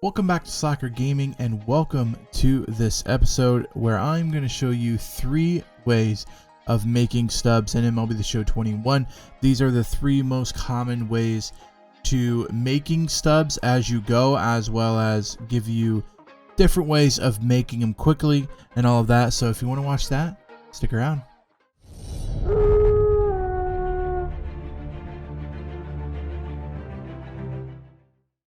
Welcome back to Soccer Gaming, and welcome to this episode where I'm going to show you 3 ways of making stubs in MLB The Show 21. These are the 3 most common ways to making stubs as you go, as well as give you different ways of making them quickly and all of that. So if you want to watch that, stick around.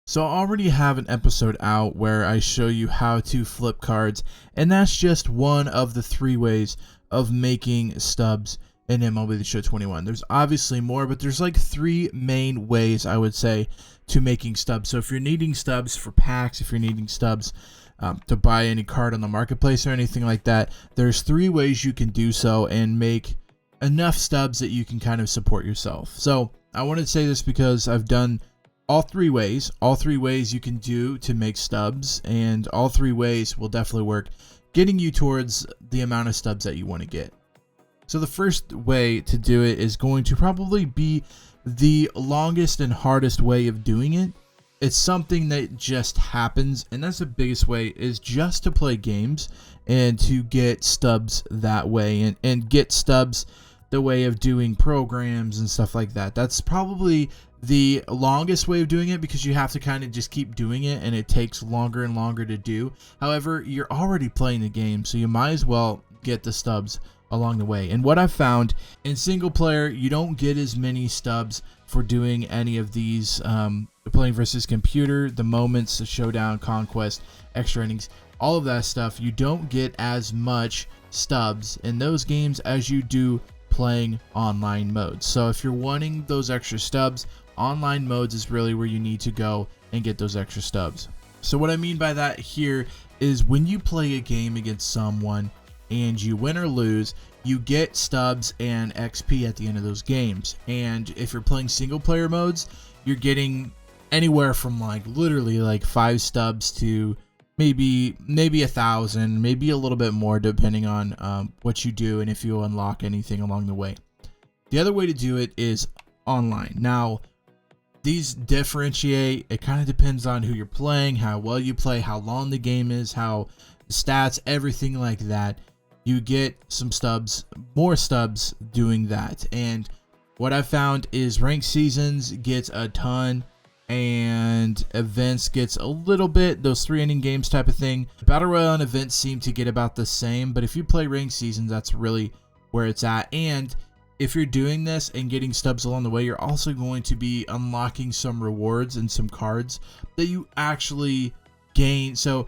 So I already have an episode out where I show you how to flip cards, and that's just one of the 3 ways of making stubs in MLB The Show 21. There's obviously more, but there's like 3 main ways, I would say, to making stubs. So if you're needing stubs for packs, if you're needing stubs to buy any card on the marketplace or anything like that, there's 3 ways you can do so and make enough stubs that you can kind of support yourself. So I wanted to say this because I've done all 3 ways you can do to make stubs, and all 3 ways will definitely work getting you towards the amount of stubs that you want to get. So the first way to do it is going to probably be the longest and hardest way of doing it. It's something that just happens, and that's the biggest way, is just to play games and to get stubs that way, and get stubs the way of doing programs and stuff like that. That's probably the longest way of doing it because you have to kind of just keep doing it, and it takes longer and longer to do. However, you're already playing the game, so you might as well get the stubs along the way. And what I've found in single player, you don't get as many stubs for doing any of these playing versus computer, the moments, the showdown, conquest, extra innings, all of that stuff. You don't get as much stubs in those games as you do playing online modes. So if you're wanting those extra stubs, online modes is really where you need to go and get those extra stubs. So what I mean by that here is when you play a game against someone and you win or lose, you get stubs and XP at the end of those games. And if you're playing single player modes, you're getting anywhere from literally 5 stubs to maybe 1,000, maybe a little bit more, depending on what you do and if you unlock anything along the way. The other way to do it is online. Now, these differentiate. It kind of depends on who you're playing, how well you play, how long the game is, how stats, everything like that. You get some stubs, more stubs doing that. And what I found is ranked seasons gets a ton, and events gets a little bit, those 3-inning games type of thing. Battle Royale and events seem to get about the same, but if you play ranked seasons, that's really where it's at. And if you're doing this and getting stubs along the way, you're also going to be unlocking some rewards and some cards that you actually gain. So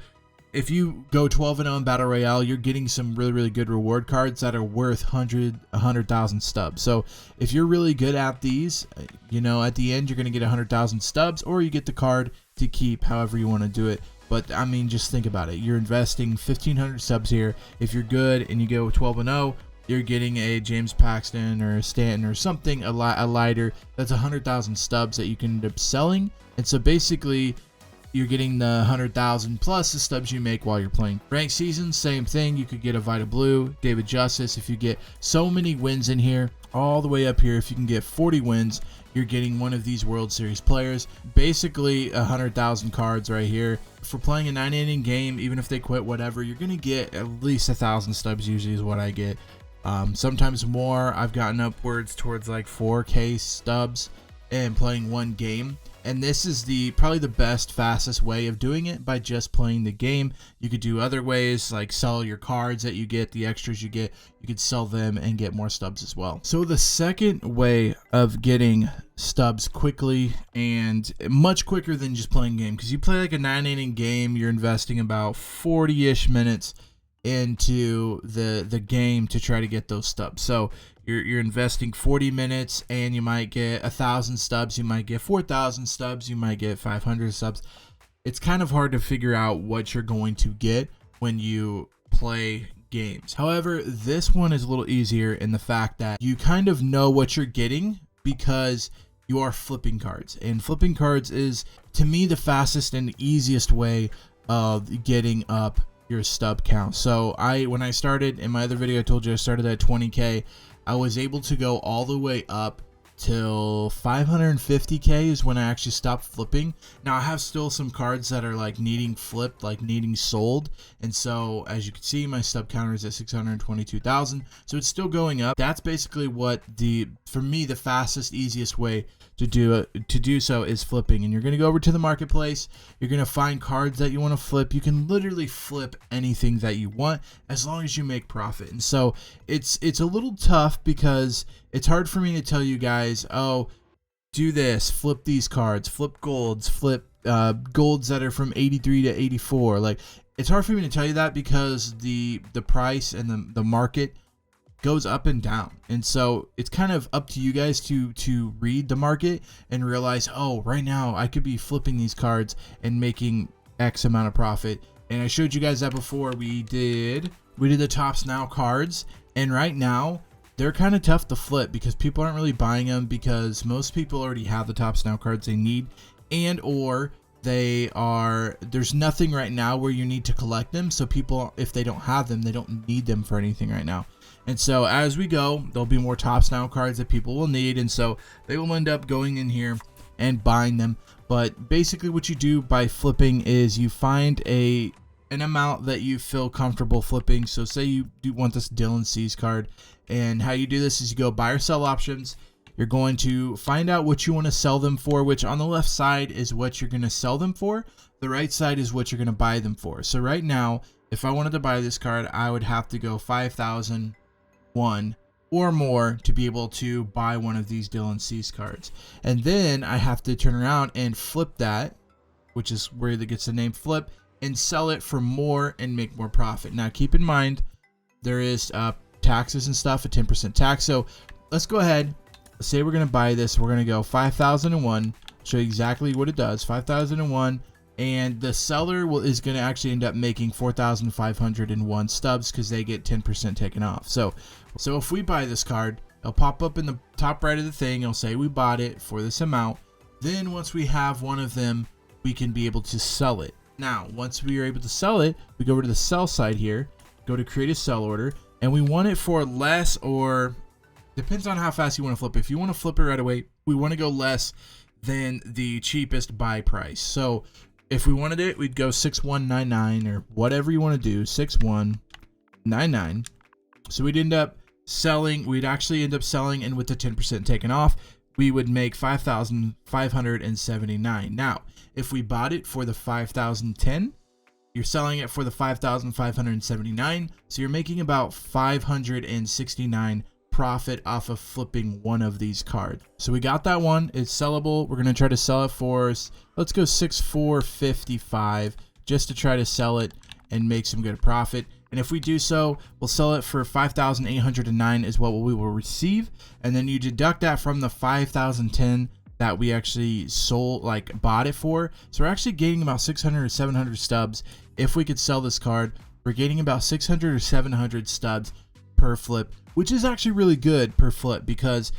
if you go 12-0 in Battle Royale, you're getting some really good reward cards that are worth 100,000 stubs. So if you're really good at these, at the end, you're going to get 100,000 stubs, or you get the card to keep, however you want to do it. But I mean, just think about it. You're investing 1,500 subs here. If you're good and you go 12-0, you're getting a James Paxton or a Stanton or something, a lighter, that's 100,000 stubs that you can end up selling. And so basically, you're getting the 100,000 plus the stubs you make while you're playing. Ranked seasons, same thing. You could get a Vita Blue, David Justice. If you get so many wins in here, all the way up here, if you can get 40 wins, you're getting one of these World Series players. Basically, 100,000 cards right here. For playing a 9-inning game, even if they quit, whatever, you're going to get at least 1,000 stubs usually is what I get. Sometimes more. I've gotten upwards towards 4K stubs and playing one game. And this is probably the best, fastest way of doing it, by just playing the game. You could do other ways, like sell your cards that you get, the extras you get. You could sell them and get more stubs as well. So the second way of getting stubs quickly, and much quicker than just playing a game, because you play a 9-inning game, you're investing about 40-ish minutes into the game to try to get those stubs. So you're investing 40 minutes and you might get 1,000 stubs, you might get 4,000 stubs, you might get 500 stubs. It's kind of hard to figure out what you're going to get when you play games. However, this one is a little easier in the fact that you kind of know what you're getting because you are flipping cards. And flipping cards is, to me, the fastest and easiest way of getting up your stub count. So when I started in my other video, I told you I started at 20K. I was able to go all the way up till 550k is when I actually stopped flipping. Now I have still some cards that are like needing flipped, like needing sold, and so as you can see, my stub counter is at 622,000, so it's still going up. That's basically what for me the fastest, easiest way to do so is flipping. And you're going to go over to the marketplace, you're going to find cards that you want to flip. You can literally flip anything that you want as long as you make profit. And so it's a little tough because it's hard for me to tell you guys, oh, do this, flip these cards, flip golds, flip golds that are from 83 to 84. Like, it's hard for me to tell you that because the price and the market goes up and down, and so it's kind of up to you guys to read the market and realize, oh, right now I could be flipping these cards and making X amount of profit. And I showed you guys that before. We did the Tops Now cards, and right now they're kind of tough to flip because people aren't really buying them because most people already have the Tops Now cards they need, and or there's nothing right now where you need to collect them. So people, if they don't have them, they don't need them for anything right now. And so as we go, there'll be more Tops Now cards that people will need, and so they will end up going in here and buying them. But basically what you do by flipping is you find an amount that you feel comfortable flipping. So say you do want this Dylan Cease card, and how you do this is you go buy or sell options. You're going to find out what you want to sell them for, which on the left side is what you're going to sell them for. The right side is what you're going to buy them for. So right now, if I wanted to buy this card, I would have to go 5,001 or more to be able to buy one of these Dylan Cease cards. And then I have to turn around and flip that, which is where it gets the name flip, and sell it for more and make more profit. Now keep in mind, there is taxes and stuff, a 10% tax. So let's go ahead. Let's say we're going to buy this. We're going to go 5,001, show you exactly what it does, 5,001. And the seller is going to actually end up making 4,501 stubs because they get 10% taken off. So if we buy this card, it'll pop up in the top right of the thing. It'll say we bought it for this amount. Then once we have one of them, we can be able to sell it. Now, once we are able to sell it, we go over to the sell side here, go to create a sell order, and we want it for less, or depends on how fast you want to flip. If you want to flip it right away, we want to go less than the cheapest buy price. So if we wanted it, we'd go 6199 or whatever you want to do, 6199. So we'd actually end up selling, and with the 10% taken off, we would make 5,579. Now, if we bought it for the 5,010, you're selling it for the 5,579. So you're making about 569 profit off of flipping one of these cards. So we got that one. It's sellable. We're going to try to sell it for, let's go 6,455 just to try to sell it and make some good profit. And if we do so, we'll sell it for 5,809 is what we will receive. And then you deduct that from the 5,010 that we actually bought it for. So we're actually gaining about 600 or 700 stubs. If we could sell this card, we're gaining about 600 or 700 stubs per flip, which is actually really good per flip because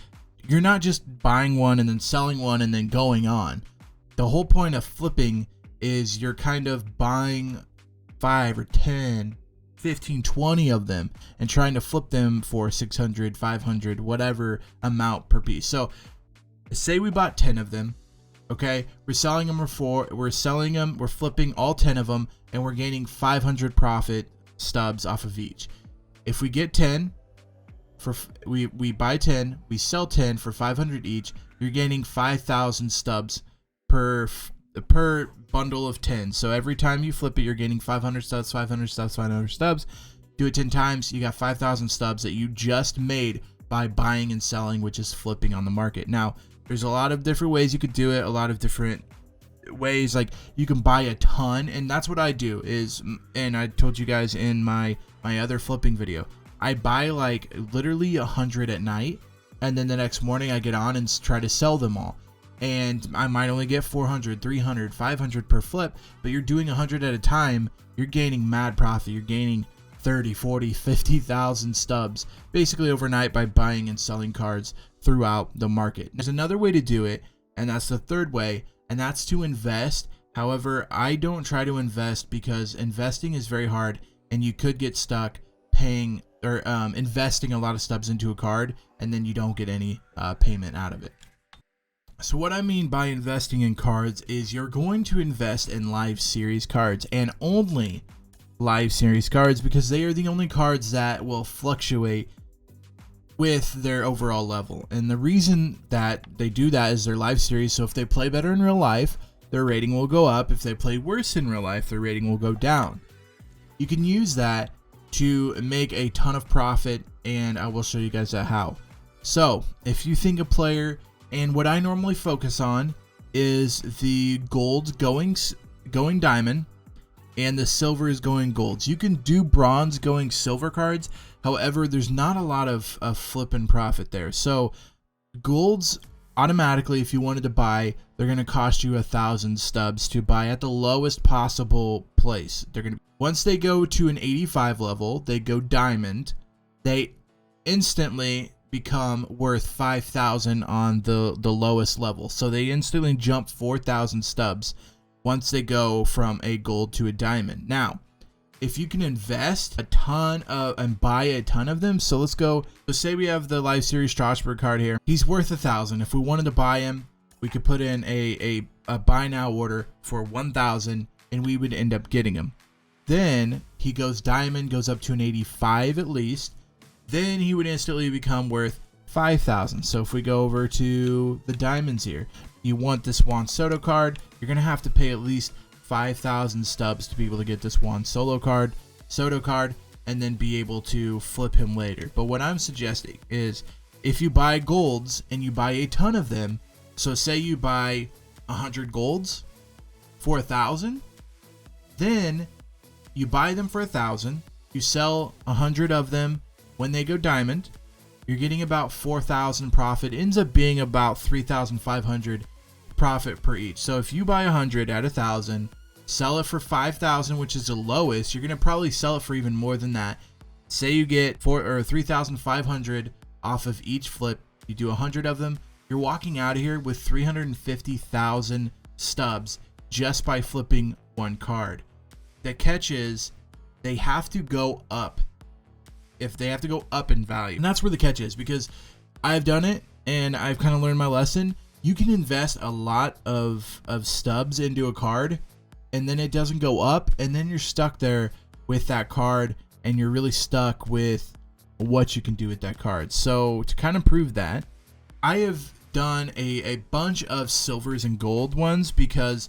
you're not just buying one and then selling one and then going on. The whole point of flipping is you're kind of buying 5 or 10, 15, 20 of them and trying to flip them for 600, 500, whatever amount per piece. So say we bought 10 of them, okay? We're selling them we're flipping all 10 of them, and we're gaining 500 profit stubs off of each. If we get 10, we buy 10, we sell 10 for 500 each, you're gaining 5,000 stubs per bundle of 10. So every time you flip it, you're gaining 500 stubs, 500 stubs, 500 stubs. Do it 10 times, you got 5,000 stubs that you just made by buying and selling, which is flipping on the market. Now, there's a lot of different ways you could do it, a lot of different ways. Like, you can buy a ton, and that's what I do and I told you guys in my other flipping video, I buy like literally 100 at night, and then the next morning I get on and try to sell them all. And I might only get 400, 300, 500 per flip, but you're doing 100 at a time, you're gaining mad profit. You're gaining 30, 40, 50,000 stubs basically overnight by buying and selling cards throughout the market. There's another way to do it, and that's the third way, and that's to invest. However, I don't try to invest because investing is very hard, and you could get stuck paying or investing a lot of stubs into a card, and then you don't get any payment out of it. So what I mean by investing in cards is you're going to invest in live series cards, and only live series cards, because they are the only cards that will fluctuate with their overall level. And the reason that they do that is they're live series, so if they play better in real life, their rating will go up. If they play worse in real life, their rating will go down. You can use that to make a ton of profit, and I will show you guys how. So if you think a player, and what I normally focus on is the gold going diamond and the silver is going golds. You can do bronze going silver cards. However, there's not a lot of flip and profit there. So golds automatically, if you wanted to buy, they're going to cost you 1,000 stubs to buy at the lowest possible place. They're going to, once they go to an 85 level, they go diamond, they instantly become worth 5,000 on the lowest level. So they instantly jump 4,000 stubs once they go from a gold to a diamond. Now, if you can invest a ton of and buy a ton of them, so let's go. So say we have the live series Strasburg card here. He's worth 1,000. If we wanted to buy him, we could put in a buy now order for 1,000, and we would end up getting him. Then he goes diamond, goes up to an 85 at least. Then he would instantly become worth 5,000. So if we go over to the diamonds here, you want this Juan Soto card, you're gonna have to pay at least 5,000 stubs to be able to get this Juan Soto card, and then be able to flip him later. But what I'm suggesting is, if you buy golds and you buy a ton of them, so say you buy 100 golds for 1,000, then you buy them for 1,000, you sell 100 of them when they go diamond, you're getting about 4,000 profit. Ends up being about 3,500 profit per each. So if you buy 100 at 1,000, sell it for 5,000, which is the lowest, you're gonna probably sell it for even more than that. Say you get 3,500 off of each flip, you do 100 of them, you're walking out of here with 350,000 stubs just by flipping one card. The catch is they have to go up. If they have to go up in value, and that's where the catch is, because I've done it and I've kind of learned my lesson. You can invest a lot of stubs into a card, and then it doesn't go up, and then you're stuck there with that card, and you're really stuck with what you can do with that card. So to kind of prove that, I have done a bunch of silvers and gold ones, because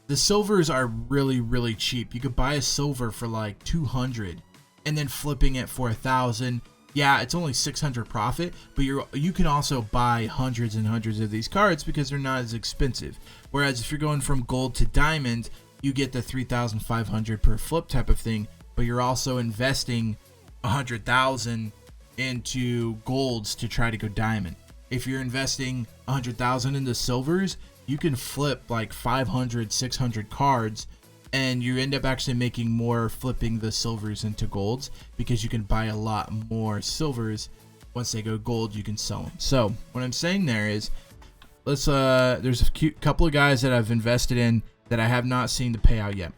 the silvers are really cheap. You could buy a silver for like 200 and then flipping it for 1,000. Yeah, it's only 600 profit, but you can also buy hundreds and hundreds of these cards because they're not as expensive. Whereas if you're going from gold to diamond, you get the 3,500 per flip type of thing, but you're also investing 100,000 into golds to try to go diamond. If you're investing 100,000 into silvers, you can flip like 500, 600 cards, and you end up actually making more flipping the silvers into golds, because you can buy a lot more silvers. Once they go gold, you can sell them. So what I'm saying there is, there's a couple of guys that I've invested in that I have not seen the payout yet.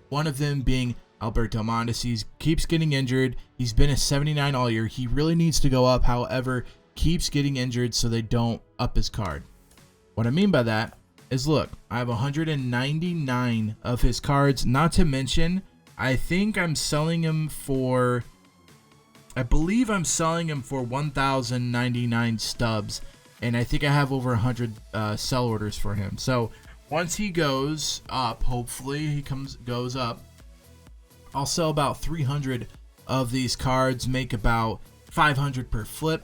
One of them being Alberto Mondesi. He keeps getting injured. He's been a 79 all year. He really needs to go up. However, keeps getting injured, so they don't up his card. What I mean by that is, look, I have 199 of his cards, not to mention, I think I'm selling him for, I believe I'm selling him for 1,099 stubs, and I think I have over 100 sell orders for him. So once he goes up, hopefully he goes up, I'll sell about 300 of these cards, make about 500 per flip.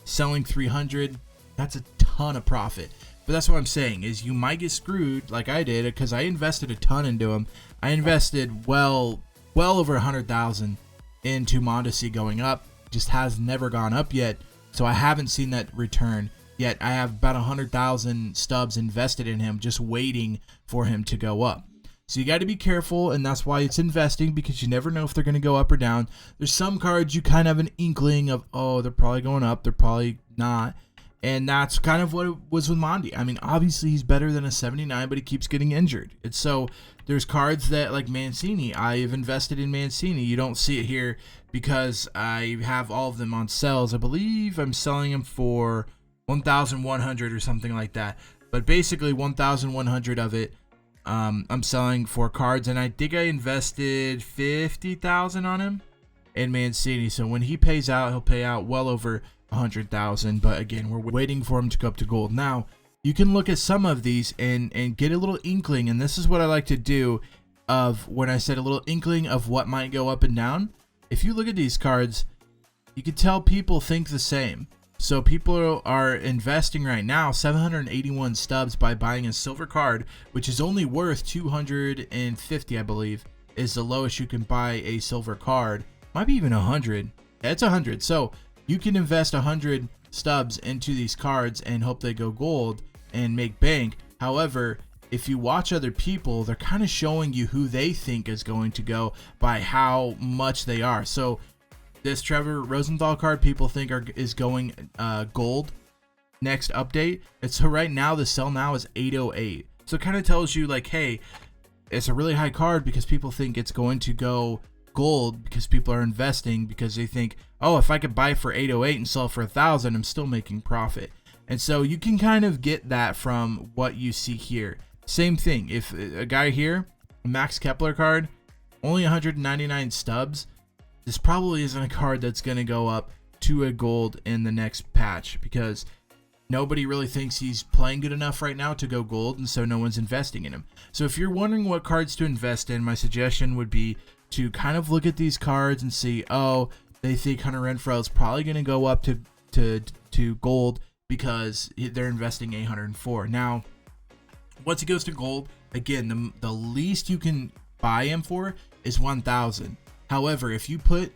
Selling 300, that's a ton of profit. But that's what I'm saying, is you might get screwed like I did, because I invested a ton into him. I invested well over 100,000 into Mondesi going up. Just has never gone up yet, so I haven't seen that return yet. I have about 100,000 stubs invested in him, just waiting for him to go up. So you got to be careful, and that's why it's investing, because you never know if they're going to go up or down. There's some cards you kind of have an inkling of, oh, they're probably going up, they're probably not. And that's kind of what it was with Mondi. I mean, obviously he's better than a 79, but he keeps getting injured. And so there's cards that, like Mancini, I've invested in Mancini. You don't see it here because I have all of them on sales. I believe I'm selling them for 1,100 or something like that. But basically 1,100 of it I'm selling for cards. And I think I invested 50,000 on him in Mancini. So when he pays out, he'll pay out well over 100,000. But again, we're waiting for him to go up to gold. Now you can look at some of these and get a little inkling, and this is what I like to do of when I said a little inkling of what might go up and down. If you look at these cards, you can tell people think the same. So people are investing right now 781 stubs by buying a silver card, which is only worth 250, I believe, is the lowest you can buy a silver card. Might be even 100. It's 100. So you can invest 100 stubs into these cards and hope they go gold and make bank. However, if you watch other people, they're kind of showing you who they think is going to go by how much they are. So this Trevor Rosenthal card people think is going gold next update. So right now the sell now is 808. So it kind of tells you like, hey, it's a really high card because people think it's going to go gold because people are investing because they think, oh, if I could buy for 808 and sell for 1,000, I'm still making profit. And so you can kind of get that from what you see here. Same thing. If a guy here, a Max Kepler card, only 199 stubs, this probably isn't a card that's going to go up to a gold in the next patch because nobody really thinks he's playing good enough right now to go gold, and so no one's investing in him. So if you're wondering what cards to invest in, my suggestion would be to kind of look at these cards and see, oh, they think Hunter Renfroe is probably going to go up to gold because they're investing 804. Now, once he goes to gold, again, the least you can buy him for is 1,000. However, if you put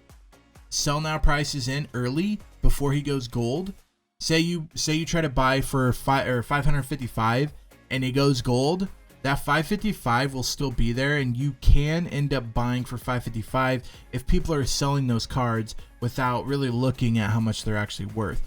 sell now prices in early before he goes gold, say you try to buy for 555 and he goes gold, that 555 will still be there, and you can end up buying for 555 if people are selling those cards without really looking at how much they're actually worth.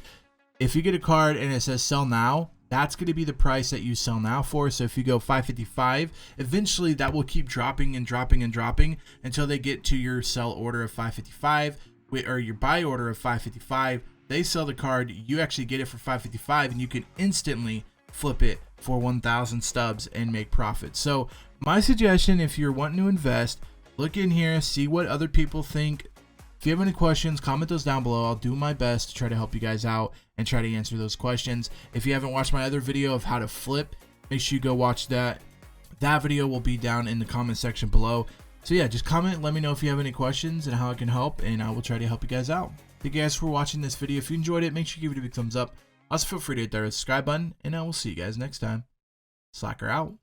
If you get a card and it says sell now, that's going to be the price that you sell now for. So if you go 555, eventually that will keep dropping and dropping and dropping until they get to your sell order of 555 or your buy order of 555. They sell the card, you actually get it for 555, and you can instantly flip it for 1,000 stubs and make profit. So my suggestion, if you're wanting to invest, look in here, see what other people think. If you have any questions, comment those down below. I'll do my best to try to help you guys out and try to answer those questions. If you haven't watched my other video of how to flip, make sure you go watch that. That video will be down in the comment section below. So yeah, just comment, let me know if you have any questions and how I can help, and I will try to help you guys out. Thank you guys for watching this video. If you enjoyed it, make sure you give it a big thumbs up. Also, feel free to hit that subscribe button, and I will see you guys next time. Slacker out.